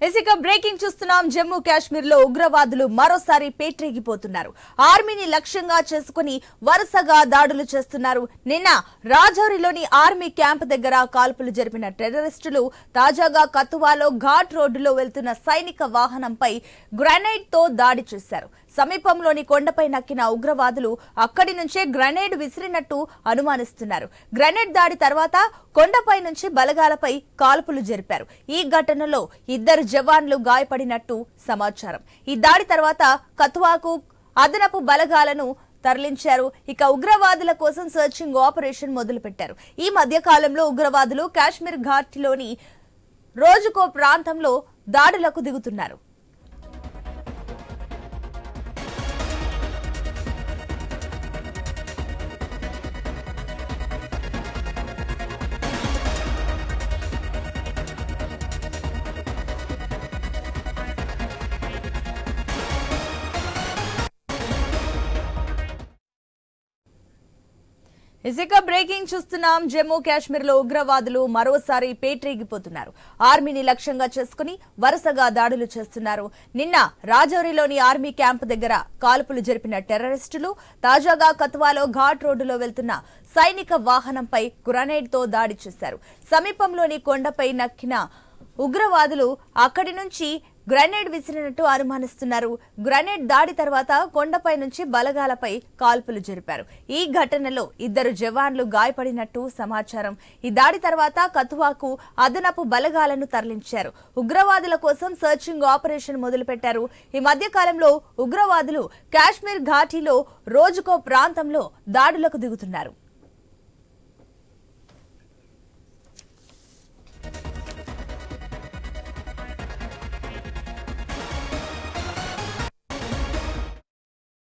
ఇక బ్రేకింగ్ చూస్తున్నాం. జమ్మూ కాశ్మీర్ లో ఉగ్రవాదులు మరోసారి పేట్రేగిపోతున్నారు. ఆర్మీని లక్ష్యంగా చేసుకుని వరుసగా దాడులు చేస్తున్నారు. నిన్న రాజౌరిలోని ఆర్మీ క్యాంప్ దగ్గర కాల్పులు జరిపిన టెర్రరిస్టులు తాజాగా కతువాలో ఘాట్ రోడ్డులో వెళ్తున్న సైనిక వాహనంపై గ్రెనేడ్ తో దాడి చేశారు. సమీపంలోని కొండపై నక్కిన ఉగ్రవాదులు అక్కడి నుంచే గ్రెనేడ్ విసిరినట్టు అనుమానిస్తున్నారు. గ్రెనేడ్ దాడి తర్వాత కొండపై నుంచి బలగాలపై కాల్పులు జరిపారు. ఈ ఘటనలో 2 జవాన్లు గాయపడినట్టు సమాచారం. ఈ దాడి తర్వాత కతువాకు అదనపు బలగాలను తరలించారు. ఇక ఉగ్రవాదుల కోసం సర్చింగ్ ఆపరేషన్ మొదలుపెట్టారు. ఈ మధ్య కాలంలో ఉగ్రవాదులు కాశ్మీర్ ఘాట్లోని రోజుకో ప్రాంతంలో దాడులకు దిగుతున్నారు. ఇక బ్రేకింగ్ చూస్తున్నాం. జమ్మూ కాశ్మీర్ లో ఉగ్రవాదులు మరోసారి పేట్రేగిపోతున్నారు. ఆర్మీని లక్ష్యంగా చేసుకుని వరుసగా దాడులు చేస్తున్నారు. నిన్న రాజౌరిలోని ఆర్మీ క్యాంప్ దగ్గర కాల్పులు జరిపిన టెర్రరిస్టులు తాజాగా కతువాలో ఘాట్ రోడ్డులో వెళ్తున్న సైనిక వాహనంపై గ్రెనేడ్ తో దాడి చేశారు. సమీపంలోని కొండపై నక్కిన ఉగ్రవాదులు అక్కడి నుంచి గ్రెనేడ్ విసిరినట్టు అనుమానిస్తున్నారు. గ్రెనేడ్ దాడి తర్వాత కొండపై నుంచి బలగాలపై కాల్పులు జరిపారు. ఈ ఘటనలో 2 జవాన్లు గాయపడినట్టు సమాచారం. ఈ దాడి తర్వాత కతువాకు అదనపు బలగాలను తరలించారు. ఉగ్రవాదుల కోసం సర్చింగ్ ఆపరేషన్ మొదలుపెట్టారు. ఈ మధ్య కాలంలో ఉగ్రవాదులు కాశ్మీర్ ఘాటీలో రోజుకో ప్రాంతంలో దాడులకు దిగుతున్నారు.